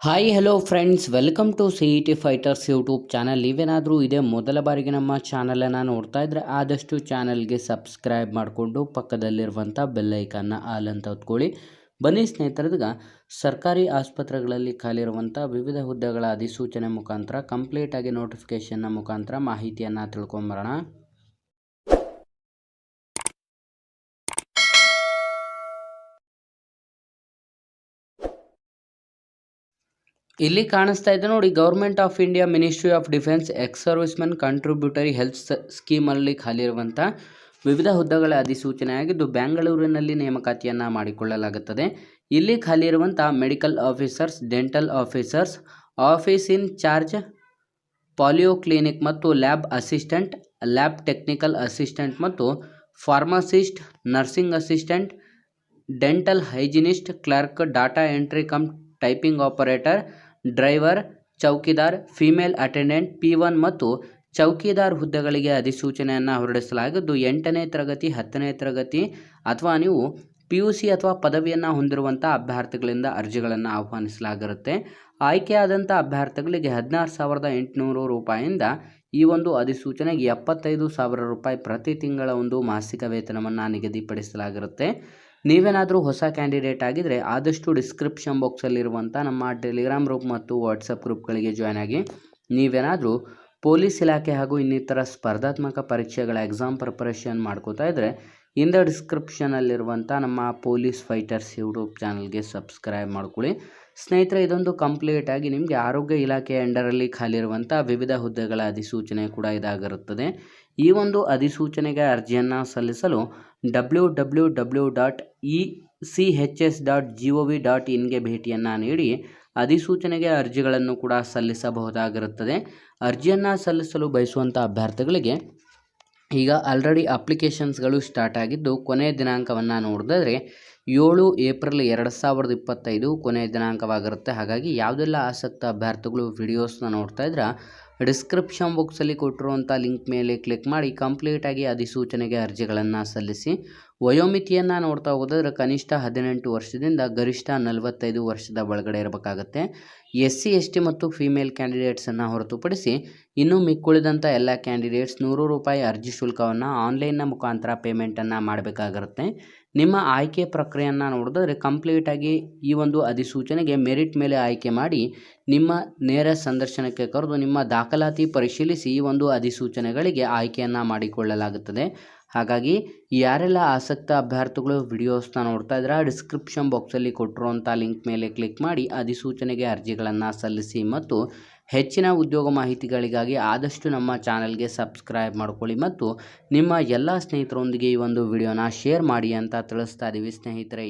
Hi hello friends, welcome to CET fighters YouTube channel. ನೀವೇನಾದರೂ ಇದೇ ಮೊದಲ ಬಾರಿಗೆ ನಮ್ಮ ಚಾನಲನ್ನು ನೋಡ್ತಾ ಇದ್ದರೆ ಆದಷ್ಟು ಚಾನಲ್ಗೆ ಸಬ್ಸ್ಕ್ರೈಬ್ ಮಾಡಿಕೊಂಡು ಪಕ್ಕದಲ್ಲಿರುವಂಥ ಬೆಲ್ಲೈಕನ್ನ ಆಲ್ ಅಂತ ಹೊತ್ಕೊಳ್ಳಿ. ಬನ್ನಿ ಸ್ನೇಹಿತರದೀಗ ಸರ್ಕಾರಿ ಆಸ್ಪತ್ರೆಗಳಲ್ಲಿ ಖಾಲಿರುವಂಥ ವಿವಿಧ ಹುದ್ದೆಗಳ ಅಧಿಸೂಚನೆ ಮುಖಾಂತರ ಕಂಪ್ಲೀಟಾಗಿ ನೋಟಿಫಿಕೇಷನ್ನ ಮುಖಾಂತರ ಮಾಹಿತಿಯನ್ನು ತಿಳ್ಕೊಂಬರೋಣ. ಇಲ್ಲಿ ಕಾಣಿಸ್ತಾ ಇದೆ ನೋಡಿ, government of India, ministry of defence, ex servicemen contributory health ಸ್ಕೀಮಲ್ಲಿ ಖಾಲಿರುವಂಥ ವಿವಿಧ ಹುದ್ದೆಗಳ ಅಧಿಸೂಚನೆ ಆಗಿದ್ದು ಬೆಂಗಳೂರಿನಲ್ಲಿ ನೇಮಕಾತಿಯನ್ನು ಮಾಡಿಕೊಳ್ಳಲಾಗುತ್ತದೆ. ಇಲ್ಲಿ ಖಾಲಿರುವಂಥ medical officers, dental officers, office in charge, polyclinic ಮತ್ತು lab assistant, lab technical assistant ಮತ್ತು pharmacist, nursing assistant, dental hygienist, clerk, data entry cum typing operator, driver, chowkidar, female attendant P1 ಮತ್ತು ಚೌಕಿದಾರ್ ಹುದ್ದೆಗಳಿಗೆ ಅಧಿಸೂಚನೆಯನ್ನು ಹೊರಡಿಸಲಾಗಿದ್ದು 8ನೇ ತರಗತಿ 10ನೇ ತರಗತಿ ಅಥವಾ ನೀವು PUC ಅಥವಾ ಪದವಿಯನ್ನು ಹೊಂದಿರುವಂಥ ಅಭ್ಯರ್ಥಿಗಳಿಂದ ಅರ್ಜಿಗಳನ್ನು ಆಹ್ವಾನಿಸಲಾಗಿರುತ್ತೆ. ಆಯ್ಕೆಯಾದಂಥ ಅಭ್ಯರ್ಥಿಗಳಿಗೆ 16,800 ರೂಪಾಯಿಯಿಂದ ಈ ಒಂದು ಅಧಿಸೂಚನೆಗೆ 75,000 ರೂಪಾಯಿ ಪ್ರತಿ ತಿಂಗಳ ಒಂದು ಮಾಸಿಕ ವೇತನವನ್ನು ನಿಗದಿಪಡಿಸಲಾಗಿರುತ್ತೆ. ನೀವೇನಾದರೂ ಹೊಸ ಕ್ಯಾಂಡಿಡೇಟ್ ಆಗಿದ್ದರೆ ಆದಷ್ಟು ಡಿಸ್ಕ್ರಿಪ್ಷನ್ ಬಾಕ್ಸಲ್ಲಿರುವಂಥ ನಮ್ಮ ಟೆಲಿಗ್ರಾಮ್ ಗ್ರೂಪ್ ಮತ್ತು ವಾಟ್ಸಪ್ ಗ್ರೂಪ್ಗಳಿಗೆ ಜಾಯ್ನ್ ಆಗಿ. ನೀವೇನಾದರೂ ಪೊಲೀಸ್ ಇಲಾಖೆ ಹಾಗೂ ಇನ್ನಿತರ ಸ್ಪರ್ಧಾತ್ಮಕ ಪರೀಕ್ಷೆಗಳ ಎಕ್ಸಾಮ್ ಪ್ರಿಪರೇಷನ್ ಮಾಡ್ಕೋತಾ ಇದ್ದರೆ ಇಂದ ಡಿಸ್ಕ್ರಿಪ್ಷನಲ್ಲಿರುವಂಥ ನಮ್ಮ ಪೊಲೀಸ್ ಫೈಟರ್ಸ್ ಯೂಟ್ಯೂಬ್ ಚಾನಲ್ಗೆ ಸಬ್ಸ್ಕ್ರೈಬ್ ಮಾಡ್ಕೊಳ್ಳಿ. ಸ್ನೇಹಿತರೆ, ಇದೊಂದು ಕಂಪ್ಲೀಟಾಗಿ ನಿಮಗೆ ಆರೋಗ್ಯ ಇಲಾಖೆಯ ಅಂಡರಲ್ಲಿ ಖಾಲಿರುವಂಥ ವಿವಿಧ ಹುದ್ದೆಗಳ ಅಧಿಸೂಚನೆ ಕೂಡ ಇದಾಗಿರುತ್ತದೆ. ಈ ಒಂದು ಅಧಿಸೂಚನೆಗೆ ಅರ್ಜಿಯನ್ನು ಸಲ್ಲಿಸಲು www.echs.gov.in ಭೇಟಿಯನ್ನು ನೀಡಿ ಅಧಿಸೂಚನೆಗೆ ಅರ್ಜಿಗಳನ್ನು ಕೂಡ ಸಲ್ಲಿಸಬಹುದಾಗಿರುತ್ತದೆ. ಅರ್ಜಿಯನ್ನು ಸಲ್ಲಿಸಲು ಬಯಸುವಂಥ ಅಭ್ಯರ್ಥಿಗಳಿಗೆ ಈಗ ಆಲ್ರೆಡಿ ಅಪ್ಲಿಕೇಶನ್ಸ್ಗಳು ಸ್ಟಾರ್ಟ್ ಆಗಿದ್ದು ಕೊನೆಯ ದಿನಾಂಕವನ್ನು ನೋಡಿದ್ರೆ 7 ಏಪ್ರಿಲ್ 2025 ಕೊನೆಯ ದಿನಾಂಕವಾಗಿರುತ್ತೆ. ಹಾಗಾಗಿ ಯಾವುದೆಲ್ಲ ಆಸಕ್ತ ಅಭ್ಯರ್ಥಿಗಳು ವಿಡಿಯೋಸ್ನ ನೋಡ್ತಾ ಇದ್ರೆ ಡಿಸ್ಕ್ರಿಪ್ಷನ್ ಬಾಕ್ಸಲ್ಲಿ ಕೊಟ್ಟಿರುವಂಥ ಲಿಂಕ್ ಮೇಲೆ ಕ್ಲಿಕ್ ಮಾಡಿ ಕಂಪ್ಲೀಟಾಗಿ ಅಧಿಸೂಚನೆಗೆ ಅರ್ಜಿಗಳನ್ನು ಸಲ್ಲಿಸಿ. ವಯೋಮಿತಿಯನ್ನು ನೋಡ್ತಾ ಹೋದರೆ ಕನಿಷ್ಠ 18 ವರ್ಷದಿಂದ ಗರಿಷ್ಠ 45 ವರ್ಷದ ಒಳಗಡೆ ಇರಬೇಕಾಗತ್ತೆ. SC ST ಮತ್ತು ಫಿಮೇಲ್ ಕ್ಯಾಂಡಿಡೇಟ್ಸನ್ನು ಹೊರತುಪಡಿಸಿ ಇನ್ನು ಮಿಕ್ಕುಳಿದಂಥ ಎಲ್ಲ ಕ್ಯಾಂಡಿಡೇಟ್ಸ್ 100 ರೂಪಾಯಿ ಅರ್ಜಿ ಶುಲ್ಕವನ್ನು ಆನ್ಲೈನ್ನ ಮುಖಾಂತರ ಪೇಮೆಂಟನ್ನು ಮಾಡಬೇಕಾಗಿರುತ್ತೆ. ನಿಮ್ಮ ಆಯ್ಕೆ ಪ್ರಕ್ರಿಯೆಯನ್ನು ನೋಡಿದ್ರೆ ಕಂಪ್ಲೀಟಾಗಿ ಈ ಒಂದು ಅಧಿಸೂಚನೆಗೆ ಮೆರಿಟ್ ಮೇಲೆ ಆಯ್ಕೆ ಮಾಡಿ ನಿಮ್ಮ ನೇರ ಸಂದರ್ಶನಕ್ಕೆ ಕರೆದು ನಿಮ್ಮ ದಾಖಲಾತಿ ಪರಿಶೀಲಿಸಿ ಈ ಒಂದು ಅಧಿಸೂಚನೆಗಳಿಗೆ ಆಯ್ಕೆಯನ್ನು ಮಾಡಿಕೊಳ್ಳಲಾಗುತ್ತದೆ. ಹಾಗಾಗಿ ಯಾರೆಲ್ಲ ಆಸಕ್ತ ಅಭ್ಯರ್ಥಿಗಳು ವಿಡಿಯೋಸ್ನ ನೋಡ್ತಾ ಇದ್ರೆ ಡಿಸ್ಕ್ರಿಪ್ಷನ್ ಬಾಕ್ಸಲ್ಲಿ ಕೊಟ್ಟಿರುವಂಥ ಲಿಂಕ್ ಮೇಲೆ ಕ್ಲಿಕ್ ಮಾಡಿ ಅಧಿಸೂಚನೆಗೆ ಅರ್ಜಿಗಳನ್ನು ಸಲ್ಲಿಸಿ ಮತ್ತು ಹೆಚ್ಚಿನ ಉದ್ಯೋಗ ಮಾಹಿತಿಗಳಿಗಾಗಿ ಆದಷ್ಟು ನಮ್ಮ ಚಾನಲ್ಗೆ ಸಬ್ಸ್ಕ್ರೈಬ್ ಮಾಡ್ಕೊಳ್ಳಿ ಮತ್ತು ನಿಮ್ಮ ಎಲ್ಲ ಸ್ನೇಹಿತರೊಂದಿಗೆ ಈ ಒಂದು ವಿಡಿಯೋನ ಶೇರ್ ಮಾಡಿ ಅಂತ ತಿಳಿಸ್ತಾ ಇದ್ದೀವಿ ಸ್ನೇಹಿತರೆ.